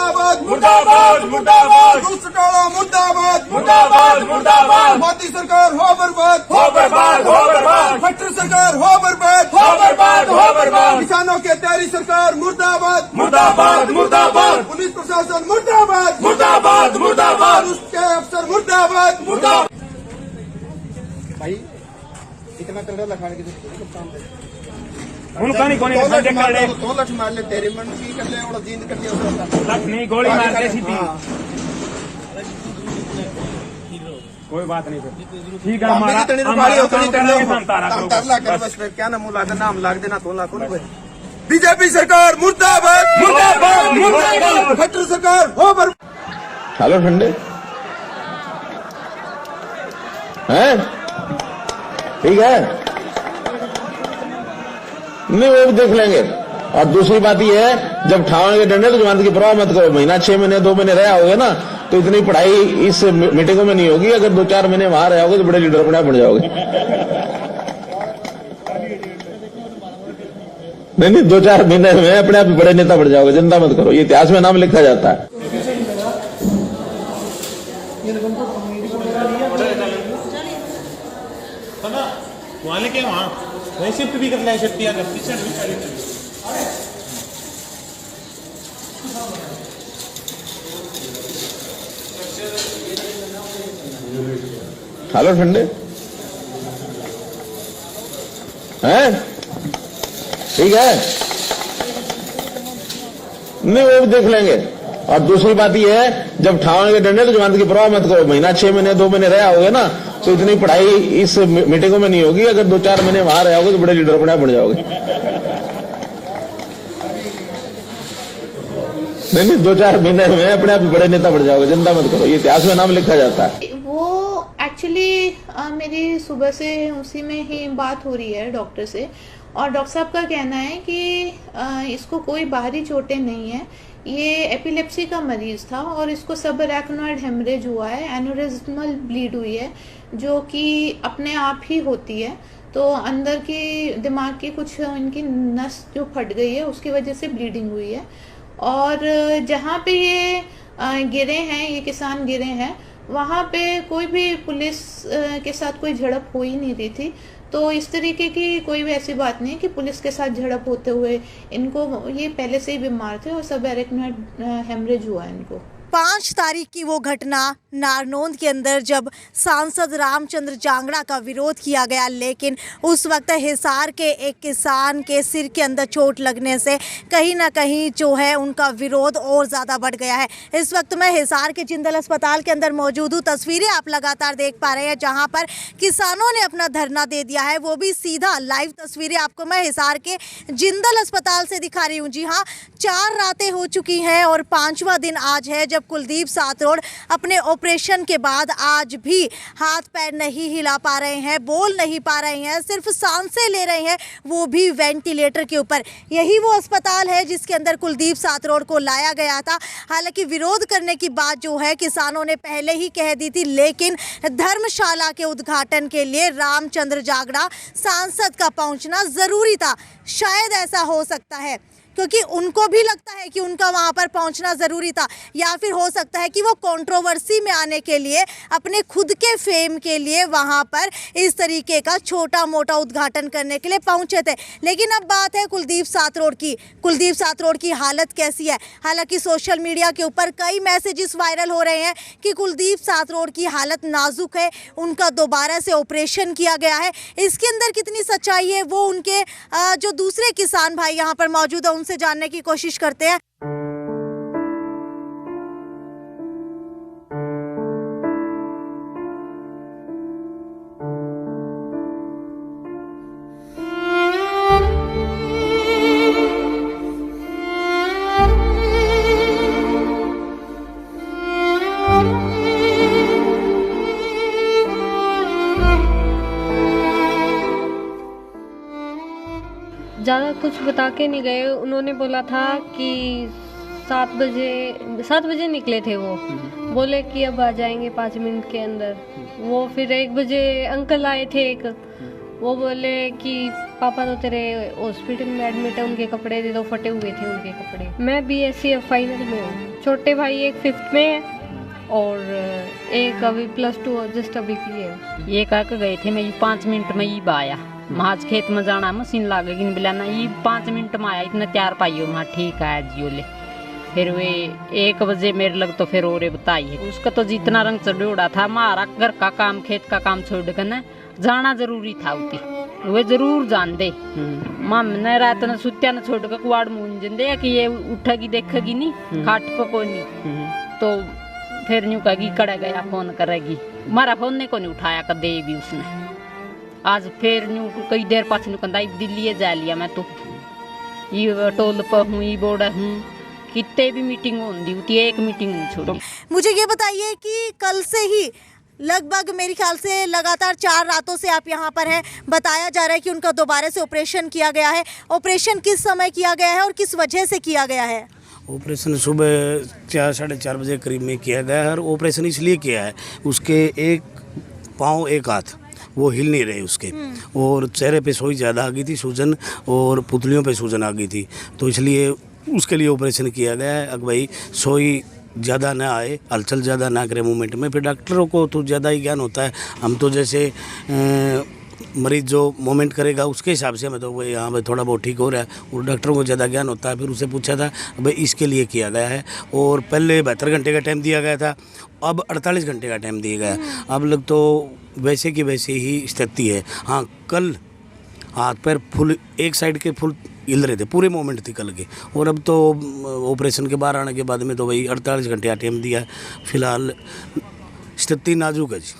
मुर्दाबाद मुर्दाबाद मुर्दाबाद घुसखोरों मुर्दाबाद मुर्दाबाद मुर्दाबाद मोदी सरकार हो बर्बाद हो बर्बाद हो बर्बाद खट्टर सरकार हो बर्बाद हो बर्बाद हो बर्बाद किसानों के तेरी सरकार मुर्दाबाद मुर्दाबाद मुर्दाबाद पुलिस प्रशासन मुर्दाबाद मुर्दाबाद मुर्दाबाद उसके अफसर मुर्दाबाद मुर्दाबाद। भाई इतना कलर लगा के उनका नहीं कोनी दो संजय कर ले लठ मार ले तेरे मन की कर ले और जींद कर ले लख नहीं गोली मार दे सीधी कोई बात नहीं फिर ठीक है हमारा बस फिर क्या नाम नाम लाग देना तो लाख बीजेपी सरकार मुर्दाबाद मुर्दाबाद मुर्दाबाद खट्टर सरकार हो बर्बाद। हेलो ठंडे हैं ठीक है नहीं वो भी देख लेंगे। और दूसरी बात ये है जब ठावेंगे डंडे तो जमानत की परवाह मत करो। महीना 6 महीने 2 महीने रहे होगे ना तो इतनी पढ़ाई इस मीटिंगों में नहीं होगी। अगर 2-4 महीने वहां रहे होगे तो बड़े लीडर अपने आप बन जाओगे। नहीं 2-4 महीने में अपने आप बड़े नेता बन जाओगे। चिंता मत करो ये इतिहास में नाम लिखा जाता है। वहाँ लेके वहाँ वही शिफ्ट भी कर लिया शिफ्ट किया कर पीछे हेलो ठंडे हैं ठीक है नहीं वो भी देख लेंगे। और दूसरी बात ये है जब ठावेंगे डंडे तो जमानत की परवाह मत करो। महीना 6 महीने 2 महीने रहे होगे ना तो इतनी पढ़ाई इस मीटिंगों में नहीं होगी। अगर 2-4 महीने वहां रहे होगे तो बड़े लीडर अपने आप बन जाओगे। नहीं 2-4 महीने में अपने आप बड़े नेता बन जाओगे। चिंता मत करो ये इतिहास में नाम लिखा जाता है। वो एक्चुअली मेरी सुबह से उसी में ही बात हो रही है डॉक्टर से और डॉक्टर साहब का कहना है कि इसको कोई बाहरी चोटें नहीं है। ये एपिलेप्सी का मरीज था और इसको सब अरेक्नोइड हेमरेज हुआ है, एन्यूरिज्मल ब्लीड हुई है जो कि अपने आप ही होती है। तो अंदर की दिमाग की कुछ इनकी नस जो फट गई है उसकी वजह से ब्लीडिंग हुई है। और जहाँ पे ये गिरे हैं, ये किसान गिरे हैं, वहाँ पे कोई भी पुलिस के साथ कोई झड़प हो ही नहीं रही थी। तो इस तरीके की कोई भी ऐसी बात नहीं कि पुलिस के साथ झड़प होते हुए इनको, ये पहले से ही बीमार थे और सब अरेक्नोइड हेमरेज हुआ है इनको। 5 तारीख की वो घटना नारनौंद के अंदर जब सांसद रामचंद्र जांगड़ा का विरोध किया गया, लेकिन उस वक्त हिसार के एक किसान के सिर के अंदर चोट लगने से कहीं ना कहीं जो है उनका विरोध और ज़्यादा बढ़ गया है। इस वक्त मैं हिसार के जिंदल अस्पताल के अंदर मौजूद हूँ। तस्वीरें आप लगातार देख पा रहे हैं जहाँ पर किसानों ने अपना धरना दे दिया है, वो भी सीधा लाइव तस्वीरें आपको मैं हिसार के जिंदल अस्पताल से दिखा रही हूँ। जी हाँ, 4 रातें हो चुकी हैं और 5वां दिन आज है जब कुलदीप सातरोड़ अपने ऑपरेशन के बाद आज भी हाथ पैर नहीं हिला पा रहे हैं, बोल नहीं पा रहे हैं, सिर्फ सांसें ले रहे हैं, वो भी वेंटिलेटर के ऊपर। यही वो अस्पताल है जिसके अंदर कुलदीप सातरोड़ को लाया गया था। हालांकि विरोध करने की बात जो है किसानों ने पहले ही कह दी थी, लेकिन धर्मशाला के उद्घाटन के लिए रामचंद्र जांगड़ा सांसद का पहुंचना जरूरी था। शायद ऐसा हो सकता है क्योंकि उनको भी लगता है कि उनका वहां पर पहुंचना ज़रूरी था, या फिर हो सकता है कि वो कंट्रोवर्सी में आने के लिए, अपने खुद के फेम के लिए वहां पर इस तरीके का छोटा मोटा उद्घाटन करने के लिए पहुंचे थे। लेकिन अब बात है कुलदीप सातरोड़ की। कुलदीप सातरोड़ की हालत कैसी है? हालांकि सोशल मीडिया के ऊपर कई मैसेजेस वायरल हो रहे हैं कि कुलदीप सातरोड़ की हालत नाजुक है, उनका दोबारा से ऑपरेशन किया गया है। इसके अंदर कितनी सच्चाई है वो उनके जो दूसरे किसान भाई यहाँ पर मौजूद है उनसे जानने की कोशिश करते हैं। ज़्यादा कुछ बता के नहीं गए। उन्होंने बोला था कि 7 बजे निकले थे वो, बोले कि अब आ जाएंगे 5 मिनट के अंदर। वो फिर 1 बजे अंकल आए थे एक, वो बोले कि पापा तो तेरे हॉस्पिटल में एडमिट है, उनके कपड़े दे दो, फटे हुए थे उनके कपड़े। मैं BSc फाइनल में हूँ। छोटे भाई एक 5th में है और एक अभी +2 जस्ट अभी की है। ये कह के गए थे मैं 5 मिनट में ही आया, महाज खेत में जाना मशीन लागेगी नहीं बिलाना, ये 5 मिनट में आया, इतना तैयार पाइयो वहाँ ठीक है जियो ले। फिर वे 1 बजे मेरे लग तो फिर और बताइए उसका तो जितना रंग चढ़ोड़ा था, हमारा घर का काम खेत का काम छोड़ कर न जाना जरूरी था उती, वे जरूर जान दे। माम ने रात न सुत्या न छोड़ कर कुआड़ मूंजन दे कि ये उठेगी देखेगी नहीं खाट पको नहीं, तो फिर न्यू कहेगी कड़ा गया फोन करेगी, मारा फोन ने को नहीं उठाया कर दे भी उसने। आज फिर न्यू कई देर पास न्यू कंदा दिल्ली जा लिया मैं तो, ये टोल पर हूँ, ये बोर्ड हूँ, कितने भी मीटिंग होती होती है, एक मीटिंग नहीं छोड़ी। मुझे ये बताइए कि कल से ही लगभग मेरे ख्याल से लगातार 4 रातों से आप यहाँ पर हैं, बताया जा रहा है कि उनका दोबारा से ऑपरेशन किया गया है। ऑपरेशन किस समय किया गया है और किस वजह से किया गया है? ऑपरेशन सुबह 4 साढ़े 4 बजे करीब में किया गया है और ऑपरेशन इसलिए किया है उसके एक पाँव एक हाथ वो हिल नहीं रहे उसके, और चेहरे पे सोई ज़्यादा आ गई थी सूजन और पुतलियों पे सूजन आ गई थी, तो इसलिए उसके लिए ऑपरेशन किया गया है। अगर भाई सोई ज़्यादा ना आए, हलचल ज़्यादा ना करे मूवमेंट में, फिर डॉक्टरों को तो ज़्यादा ही ज्ञान होता है, हम तो जैसे मरीज़ जो मूवमेंट करेगा उसके हिसाब से हमें तो वो यहाँ पर थोड़ा बहुत ठीक हो रहा है, और डॉक्टरों को ज़्यादा ज्ञान होता है। फिर उसे पूछा था भाई इसके लिए किया गया है, और पहले 72 घंटे का टाइम दिया गया था, अब 48 घंटे का टाइम दिया गया है। अब लग तो वैसे की वैसे ही स्थिति है। हाँ, कल हाथ पैर फुल एक साइड के फुल हिल रहे थे, पूरे मोमेंट थी कल के, और अब तो ऑपरेशन के बाहर आने के बाद में तो भाई 48 घंटे का टाइम दिया है। फिलहाल स्थिति नाजुक है जी,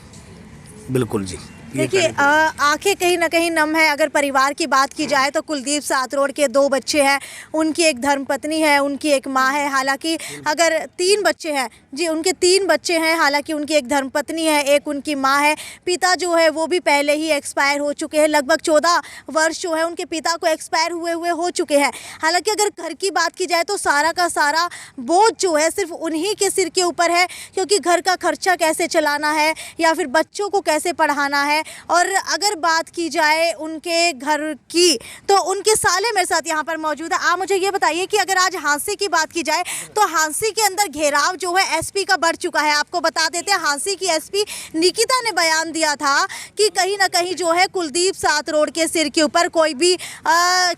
बिल्कुल जी। देखिए आंखें कहीं ना कहीं नम है। अगर परिवार की बात की जाए तो कुलदीप सातरोड़ के 2 बच्चे हैं, उनकी एक धर्मपत्नी है, उनकी एक माँ है। हालांकि अगर 3 बच्चे हैं जी, उनके 3 बच्चे हैं, हालांकि उनकी एक धर्मपत्नी है, एक उनकी माँ है। पिता जो है वो भी पहले ही एक्सपायर हो चुके हैं, लगभग 14 वर्ष जो है उनके पिता को एक्सपायर हुए हो चुके हैं। हालांकि अगर घर की बात की जाए तो सारा का सारा बोझ जो है सिर्फ उन्हीं के सिर के ऊपर है, क्योंकि घर का खर्चा कैसे चलाना है या फिर बच्चों को कैसे पढ़ाना है। और अगर बात की जाए उनके घर की तो उनके साले मेरे साथ यहाँ पर मौजूद है। आप मुझे ये बताइए कि अगर आज हांसी की बात की जाए तो हांसी के अंदर घेराव जो है एसपी का बढ़ चुका है। आपको बता देते हैं, हांसी की एसपी निकिता ने बयान दिया था कि कहीं ना कहीं जो है कुलदीप सातरोड़ के सिर के ऊपर कोई भी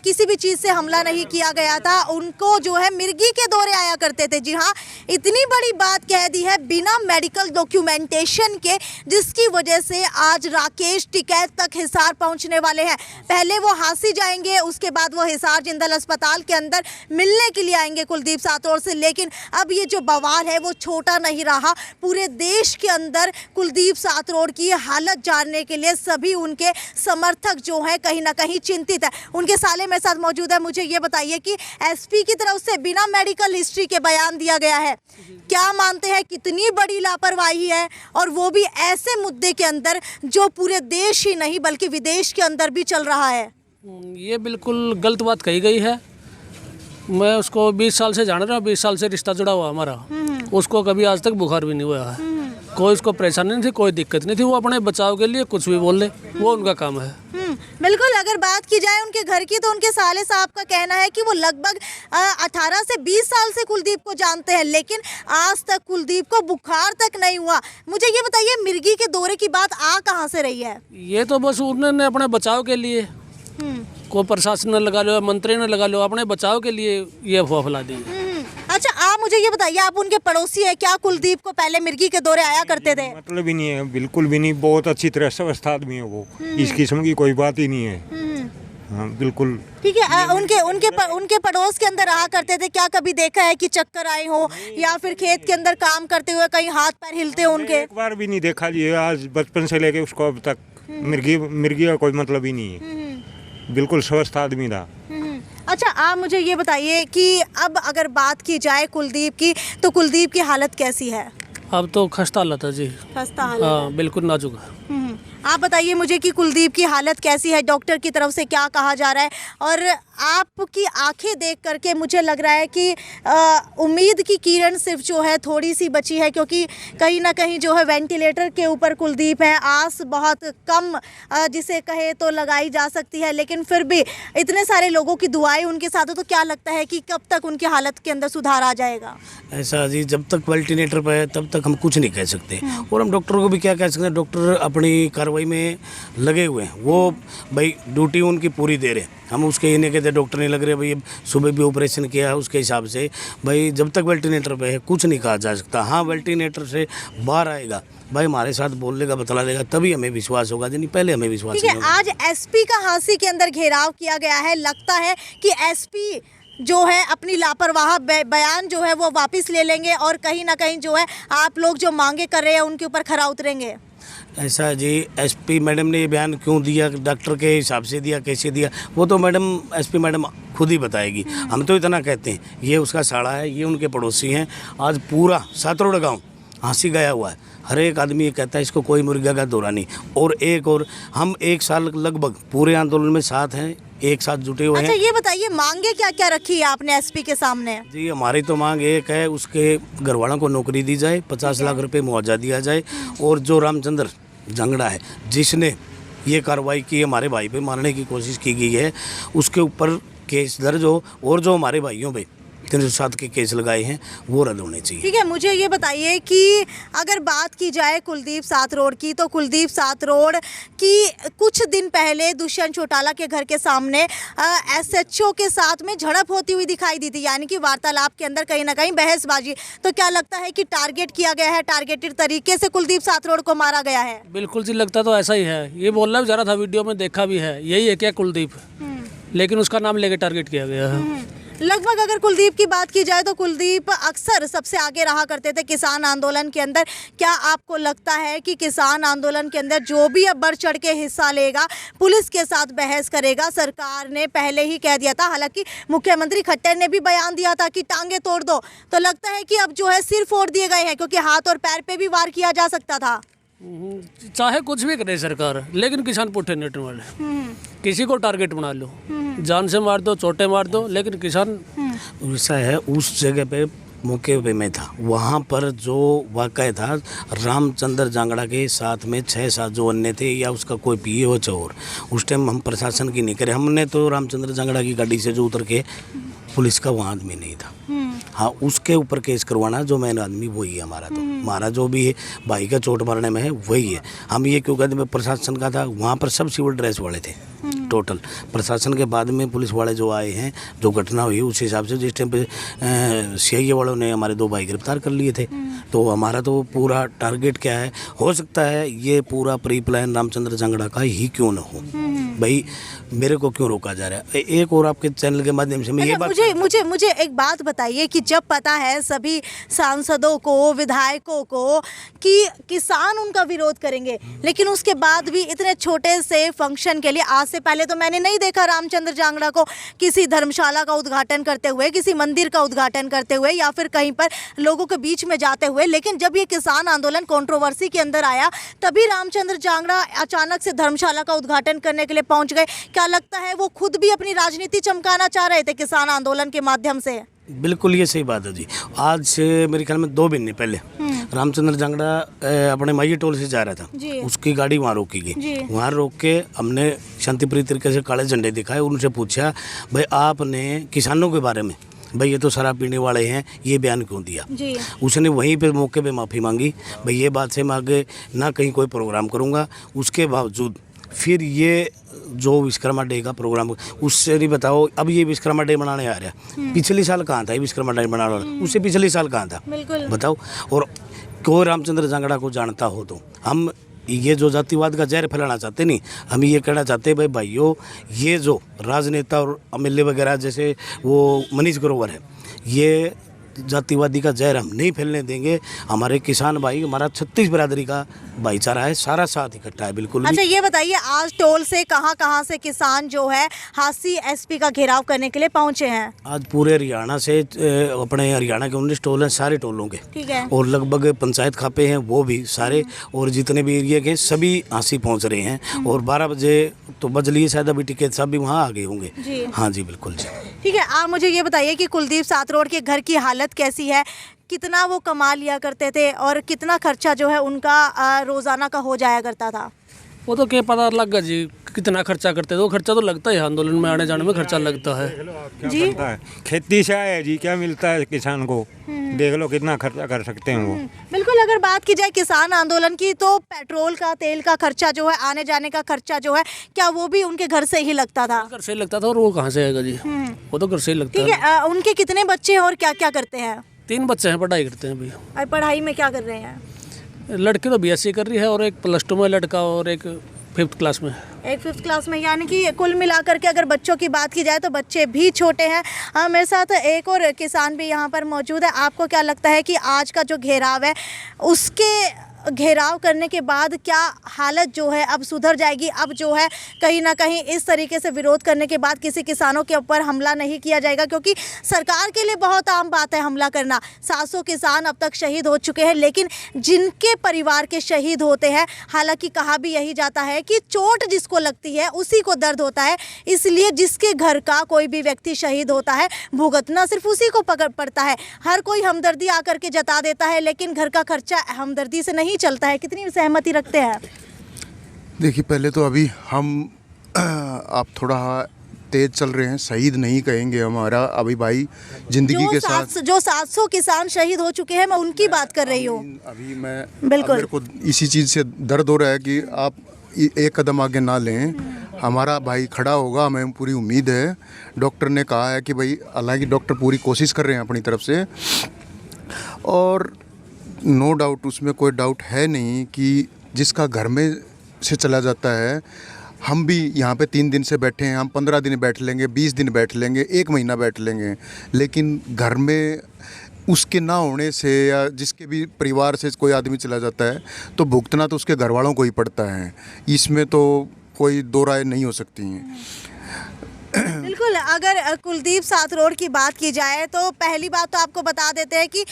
किसी भी चीज़ से हमला नहीं किया गया था। उनको जो है मिर्गी के दौरे आया करते थे। जी हाँ, इतनी बड़ी बात कह दी है बिना मेडिकल डॉक्यूमेंटेशन के, जिसकी वजह से आज राकेश टिकैत तक हिसार पहुंचने वाले हैं। पहले वो हांसी जाएंगे, उसके बाद वो हिसार जिंदल अस्पताल के अंदर मिलने के लिए आएंगे कुलदीप सातरोड़ से। लेकिन अब ये जो बवाल है वो छोटा नहीं रहा। पूरे देश के अंदर कुलदीप सातरोड़ की हालत जानने के लिए सभी उनके समर्थक जो हैं कहीं ना कहीं चिंतित है। उनके साले मेरे साथ मौजूद है। मुझे ये बताइए कि एसपी की तरफ से बिना मेडिकल हिस्ट्री के बयान दिया गया है, क्या मानते हैं कितनी बड़ी लापरवाही है, और वो भी ऐसे मुद्दे के अंदर जो पूरे देश ही नहीं बल्कि विदेश के अंदर भी चल रहा है? ये बिल्कुल गलत बात कही गई है। मैं उसको 20 साल से जान रहा हूँ, 20 साल से रिश्ता जुड़ा हुआ हमारा। उसको कभी आज तक बुखार भी नहीं हुआ है, कोई उसको परेशानी नहीं थी, कोई दिक्कत नहीं थी। वो अपने बचाव के लिए कुछ भी बोल ले, वो उनका काम है। बिल्कुल। अगर बात की जाए उनके घर की तो उनके साले साहब का कहना है कि वो लगभग 18 से 20 साल से कुलदीप को जानते हैं, लेकिन आज तक कुलदीप को बुखार तक नहीं हुआ। मुझे ये बताइए, मिर्गी के दौरे की बात आ कहाँ से रही है? ये तो बस उन्होंने अपने बचाव के लिए, कोई प्रशासन ने लगा लो, मंत्री ने लगा लो, अपने बचाव के लिए ये अफवाह फैला दी। अच्छा, आप मुझे ये बताइए, आप उनके पड़ोसी है, क्या कुलदीप को पहले मिर्गी के दौरे आया करते थे? मतलब ही नहीं है, बिल्कुल भी नहीं। बहुत अच्छी तरह स्वस्थ आदमी है वो, इस किस्म की कोई बात ही नहीं है। हाँ, बिल्कुल ठीक है। उनके पड़ोस के अंदर रहा करते थे, क्या कभी देखा है कि चक्कर आए हो या फिर खेत के अंदर काम करते हुए कहीं हाथ पैर हिलते हो उनके? एक बार भी नहीं देखा जी, आज बचपन से लेके उसको अब तक मिर्गी का कोई मतलब ही नहीं है, बिल्कुल स्वस्थ आदमी था। अच्छा, आप मुझे ये बताइए कि अब अगर बात की जाए कुलदीप की, तो कुलदीप की हालत कैसी है? अब तो खस्ता हालत है जी, खस्ता हालत। हाँ, बिल्कुल नाजुक है। आप बताइए मुझे कि कुलदीप की हालत कैसी है, डॉक्टर की तरफ से क्या कहा जा रहा है, और आपकी आंखें देख करके मुझे लग रहा है कि उम्मीद की किरण सिर्फ जो है थोड़ी सी बची है, क्योंकि कहीं ना कहीं जो है वेंटिलेटर के ऊपर कुलदीप है। आस बहुत कम जिसे कहे तो लगाई जा सकती है, लेकिन फिर भी इतने सारे लोगों की दुआएं उनके साथ हो, तो क्या लगता है कि कब तक उनकी हालत के अंदर सुधार आ जाएगा? ऐसा जी, जब तक वेंटिलेटर पे है तब तक हम कुछ नहीं कह सकते, और हम डॉक्टरों को भी क्या कह सकते हैं। डॉक्टर अपनी कार्रवाई में लगे हुए हैं, वो भाई ड्यूटी उनकी पूरी दे रहे हैं। हम उसके ये नहीं कहते डॉक्टर नहीं लग रहे भाई, सुबह भी ऑपरेशन किया है उसके हिसाब से। भाई जब तक वेंटिलेटर पे है कुछ नहीं कहा जा सकता। हाँ, वेंटिलेटर से बाहर आएगा भाई, हमारे साथ बोल लेगा, बतला देगा, तभी हमें विश्वास होगा, नहीं पहले हमें विश्वास नहीं होगा। आज एसपी का हांसी के अंदर घेराव किया गया है। लगता है कि एसपी जो है अपनी लापरवाह बयान जो है वो वापस ले लेंगे, और कहीं ना कहीं जो है आप लोग जो मांगे कर रहे हैं उनके ऊपर खरा उतरेंगे। ऐसा जी, एसपी मैडम ने ये बयान क्यों दिया, डॉक्टर के हिसाब से दिया, कैसे दिया, वो तो मैडम एसपी मैडम खुद ही बताएगी। हम तो इतना कहते हैं, ये उसका साड़ा है, ये उनके पड़ोसी हैं। आज पूरा सातरोड़ गाँव हंसी गया हुआ है। हर एक आदमी ये कहता है इसको कोई मुर्गा का दौरा नहीं। और हम 1 साल लगभग पूरे आंदोलन में साथ हैं, एक साथ जुटे हुए हैं। अच्छा, ये बताइए मांगे क्या क्या रखी है आपने एसपी के सामने? जी, हमारी तो मांग एक है, उसके घरवालों को नौकरी दी जाए, 50 लाख रुपए मुआवजा दिया जाए, और जो रामचंद्र जांगड़ा है जिसने ये कार्रवाई की, हमारे भाई पे मारने की कोशिश की गई है, उसके ऊपर केस दर्ज हो, और जो हमारे भाइयों पे 307 के केस लगाए हैं वो रद्द होने चाहिए। ठीक है, मुझे ये बताइए कि अगर बात की जाए कुलदीप सातरोड़ की, तो कुलदीप सातरोड़ की कुछ दिन पहले दुष्यंत चौटाला के घर के सामने एसएचओ के साथ में झड़प होती हुई दिखाई दी थी, यानी कि वार्तालाप के अंदर कहीं ना कहीं बहसबाजी। तो क्या लगता है कि टारगेट किया गया है, टारगेटेड तरीके से कुलदीप सातरोड़ को मारा गया है? बिल्कुल जी, लगता तो ऐसा ही है। ये बोलना भी जा रहा था, वीडियो में देखा भी है, यही है क्या कुलदीप, लेकिन उसका नाम लेके टारगेट किया गया है। लगभग अगर कुलदीप की बात की जाए तो कुलदीप अक्सर सबसे आगे रहा करते थे किसान आंदोलन के अंदर। क्या आपको लगता है कि किसान आंदोलन के अंदर जो भी अब बढ़ चढ़ के हिस्सा लेगा, पुलिस के साथ बहस करेगा, सरकार ने पहले ही कह दिया था, हालांकि मुख्यमंत्री खट्टर ने भी बयान दिया था कि टांगे तोड़ दो, तो लगता है कि अब जो है सिर फोड़ दिए गए हैं, क्योंकि हाथ और पैर पे भी वार किया जा सकता था। चाहे कुछ भी करे सरकार, लेकिन किसान पुट्ठे नहीं हटने वाले। किसी को टारगेट बना लो, जान से मार दो, चोटे मार दो, लेकिन किसान ऐसा है। उस जगह पे मौके पे मैं था, वहाँ पर जो वाक़या था, रामचंद्र जांगड़ा के साथ में 6-7 जो अन्य थे, या उसका कोई पीए हो चोर, उस टाइम हम प्रशासन की नहीं करे। हमने तो रामचंद्र जांगड़ा की गाड़ी से जो उतर के, पुलिस का वहाँ आदमी नहीं था। हाँ, उसके ऊपर केस करवाना जो मैन आदमी वही है हमारा। तो हमारा जो भी है भाई का चोट मारने में है वही है। हम ये क्यों कहते हैं, प्रशासन का था, वहाँ पर सब सिविल ड्रेस वाले थे टोटल। प्रशासन के बाद में पुलिस वाले जो आए हैं, जो घटना हुई उस हिसाब से जिस टाइम पे सीआईए वालों ने हमारे 2 भाई गिरफ्तार कर लिए थे। तो हमारा तो पूरा टारगेट क्या है, हो सकता है ये पूरा प्री प्लान रामचंद्र जांगड़ा का ही क्यों न हो। भाई मेरे को क्यों रोका जा रहा है? एक और आपके चैनल के माध्यम से मैं ये बात मुझे एक बात बताइए कि जब पता है सभी सांसदों को, विधायकों को कि किसान उनका विरोध करेंगे, लेकिन उसके बाद भी इतने छोटे से फंक्शन के लिए, आज से पहले तो मैंने नहीं देखा रामचंद्र जांगड़ा को किसी धर्मशाला का उद्घाटन करते हुए, किसी मंदिर का उद्घाटन करते हुए, या फिर कहीं पर लोगों के बीच में जाते हुए। लेकिन जब ये किसान आंदोलन कंट्रोवर्सी के अंदर आया, तभी रामचंद्र जांगड़ा अचानक से धर्मशाला का उद्घाटन करने के लिए पहुंच गए। क्या लगता है वो खुद भी अपनी राजनीति चमकाना चाह रहे थे किसान आंदोलन के माध्यम से? बिल्कुल, ये सही बात है जी। आज से मेरे ख्याल में 2 महीने पहले रामचंद्र जांगड़ा अपने माई टोल से जा रहा था, उसकी गाड़ी वहाँ रोकी गई। वहाँ रोक के हमने शांतिप्रिय तरीके से काले झंडे दिखाए, उनसे पूछा भाई आपने किसानों के बारे में, भाई ये तो शराब पीने वाले हैं, ये बयान क्यों दिया? उसने वहीं पे मौके पे माफ़ी मांगी, भाई ये बात से मैं आगे ना कहीं कोई प्रोग्राम करूँगा। उसके बावजूद फिर ये जो विश्वकर्मा डे का प्रोग्राम, उससे नहीं बताओ, अब ये विश्वकर्मा डे मनाने आ रहा है। पिछले साल कहाँ था ये विश्वकर्मा डे मनाने वाला? उससे पिछले साल कहाँ था बताओ? और कोई रामचंद्र जांगड़ा को जानता हो तो हम ये जो जातिवाद का जहर फैलाना चाहते नहीं, हम ये कहना चाहते भाई भाइयों, ये जो राजनेता और एमएलए वगैरह जैसे वो मनीष ग्रोवर है, ये जातिवादी का जहर हम नहीं फैलने देंगे। हमारे किसान भाई, हमारा 36 बिरादरी का भाईचारा है, सारा साथ इकट्ठा है बिल्कुल। अच्छा ये बताइए, आज टोल से कहाँ से किसान जो है हांसी एसपी का घेराव करने के लिए पहुंचे हैं? आज पूरे हरियाणा से अपने हरियाणा के 19 टोल हैं, सारे टोलों के, ठीक है, और लगभग पंचायत खापे हैं वो भी सारे, और जितने भी एरिया के सभी हांसी पहुंच रहे हैं। और 12 बजे तो बज लिए शायद, अभी टिकट साहब भी वहाँ आ गए होंगे जी। हाँ जी बिल्कुल जी। ठीक है, आप मुझे ये बताइए कि कुलदीप सातरोड़ के घर की हालत कैसी है? कितना वो कमा लिया करते थे और कितना खर्चा जो है उनका रोजाना का हो जाया करता था? वो तो क्या पता लग जी कितना खर्चा करते थे। वो खर्चा तो लगता है, आंदोलन में आने जाने में खर्चा लगता है जी। है खेती से आया जी, क्या मिलता है किसान को, देख लो कितना खर्चा कर सकते हैं वो। बिल्कुल, अगर बात की जाए किसान आंदोलन की तो पेट्रोल का, तेल का खर्चा जो है, आने जाने का खर्चा जो है, क्या वो भी उनके घर से ही लगता था? घर से ही लगता था, और वो कहाँ से आएगा जी, वो तो घर से ही लगता है। ठीक है, उनके कितने बच्चे हैं और क्या क्या करते हैं? 3 बच्चे हैं, पढ़ाई करते हैं अभी। पढ़ाई में क्या कर रहे हैं? लड़की तो BSc कर रही है, और एक +2 में लड़का, और एक 5th क्लास में। एक 5th क्लास में, यानी कि कुल मिलाकर के अगर बच्चों की बात की जाए तो बच्चे भी छोटे हैं। मेरे साथ एक और किसान भी यहाँ पर मौजूद है। आपको क्या लगता है कि आज का जो घेराव है, उसके घेराव करने के बाद क्या हालत जो है अब सुधर जाएगी? अब जो है कहीं ना कहीं इस तरीके से विरोध करने के बाद किसी किसानों के ऊपर हमला नहीं किया जाएगा, क्योंकि सरकार के लिए बहुत आम बात है हमला करना। 700 किसान अब तक शहीद हो चुके हैं, लेकिन जिनके परिवार के शहीद होते हैं, हालांकि कहा भी यही जाता है कि चोट जिसको लगती है उसी को दर्द होता है, इसलिए जिसके घर का कोई भी व्यक्ति शहीद होता है, भुगतना सिर्फ उसी को पड़ता है। हर कोई हमदर्दी आकर के जता देता है, लेकिन घर का खर्चा हमदर्दी से नहीं चलता है। कितनी सहमति रखते हैं? देखिए, पहले तो अभी हम आप थोड़ा तेज चल रहे हैं, शहीद नहीं कहेंगे हमारा अभी भाई जिंदगी के साथ। जो 700 किसान शहीद हो चुके हैं, मैं उनकी बात कर रही हूँ। अभी मैं बिल्कुल, मेरे को इसी चीज़ से दर्द हो रहा है कि आप एक कदम आगे ना लें। हमारा भाई खड़ा होगा, हमें पूरी उम्मीद है। डॉक्टर ने कहा है कि भाई, हालांकि डॉक्टर पूरी कोशिश कर रहे हैं अपनी तरफ से, और नो डाउट, उसमें कोई डाउट है नहीं कि जिसका घर में से चला जाता है, हम भी यहाँ पे 3 दिन से बैठे हैं, हम 15 दिन बैठ लेंगे, 20 दिन बैठ लेंगे, 1 महीना बैठ लेंगे, लेकिन घर में उसके ना होने से या जिसके भी परिवार से कोई आदमी चला जाता है तो भुगतना तो उसके घर वालों को ही पड़ता है। इसमें तो कोई दो राय नहीं हो सकती हैं। बिल्कुल, अगर कुलदीप सातरोड़ की बात की जाए तो पहली बात तो आपको बता देते हैं कि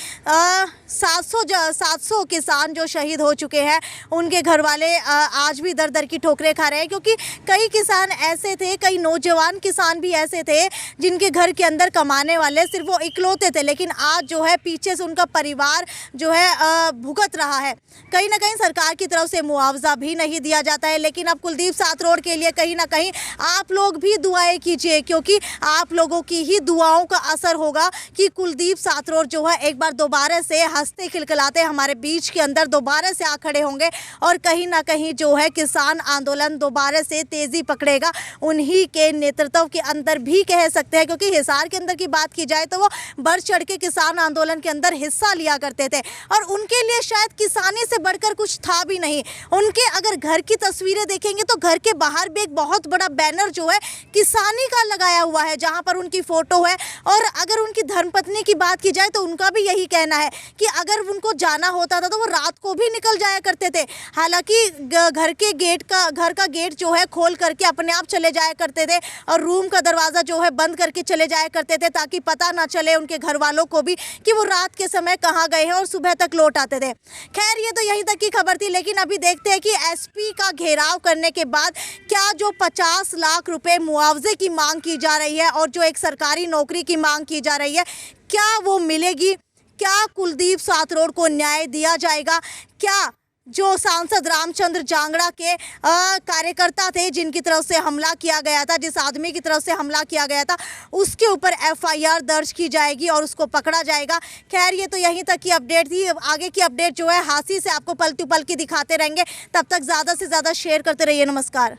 700 किसान जो शहीद हो चुके हैं, उनके घर वाले आज भी दर दर की ठोकरें खा रहे हैं, क्योंकि कई किसान ऐसे थे, कई नौजवान किसान भी ऐसे थे जिनके घर के अंदर कमाने वाले सिर्फ वो इकलौते थे, लेकिन आज जो है पीछे से उनका परिवार जो है भुगत रहा है। कहीं ना कहीं सरकार की तरफ से मुआवजा भी नहीं दिया जाता है, लेकिन अब कुलदीप सातरोड़ के लिए कहीं ना कहीं आप लोग भी दुआएं कीजिए, क्योंकि आप लोगों की ही दुआओं का असर होगा कि कुलदीप सातरोड़ जो है एक बार दोबारा से हंसते खिलखिलाते हमारे बीच के अंदर दोबारा से आ खड़े होंगे, और कहीं ना कहीं जो है किसान आंदोलन दोबारा से तेजी पकड़ेगा उन्हीं के नेतृत्व के अंदर भी कह सकते हैं, क्योंकि हिसार के अंदर की बात की जाए तो वो बढ़ चढ़ के किसान आंदोलन के अंदर हिस्सा लिया करते थे, और उनके लिए शायद किसानी से बढ़कर कुछ था भी नहीं। उनके अगर घर की तस्वीरें देखेंगे तो घर के बाहर भी एक बहुत बड़ा बैनर जो है किसानी का लगाया हुआ है, जहां पर उनकी फोटो है। और अगर उनकी धर्मपत्नी की बात की जाए तो उनका भी यही कहना है कि अगर उनको जाना होता था तो वो रात को भी निकल जाया करते थे। हालांकि घर का गेट जो है खोल करके अपने आप चले जाया करते थे, और रूम का दरवाजा जो है बंद करके चले जाया करते थे, ताकि पता ना चले उनके घर वालों को भी कि वो रात के समय कहाँ गए हैं, और सुबह तक लौट आते थे। खैर, ये तो यहीं तक की खबर थी, लेकिन अभी देखते हैं कि एसपी का घेराव करने के बाद क्या जो 50 लाख रुपए मुआवजे की मांग की जा रही है और जो एक सरकारी नौकरी की मांग की जा रही है, क्या वो मिलेगी? क्या कुलदीप सातरोड़ को न्याय दिया जाएगा? क्या जो सांसद रामचंद्र जांगड़ा के कार्यकर्ता थे, जिनकी तरफ से हमला किया गया था, जिस आदमी की तरफ से हमला किया गया था, उसके ऊपर FIR दर्ज की जाएगी और उसको पकड़ा जाएगा? खैर, ये तो यहीं तक की अपडेट थी। आगे की अपडेट जो है हांसी से आपको पल टू पल की दिखाते रहेंगे। तब तक ज़्यादा से ज़्यादा शेयर करते रहिए। नमस्कार।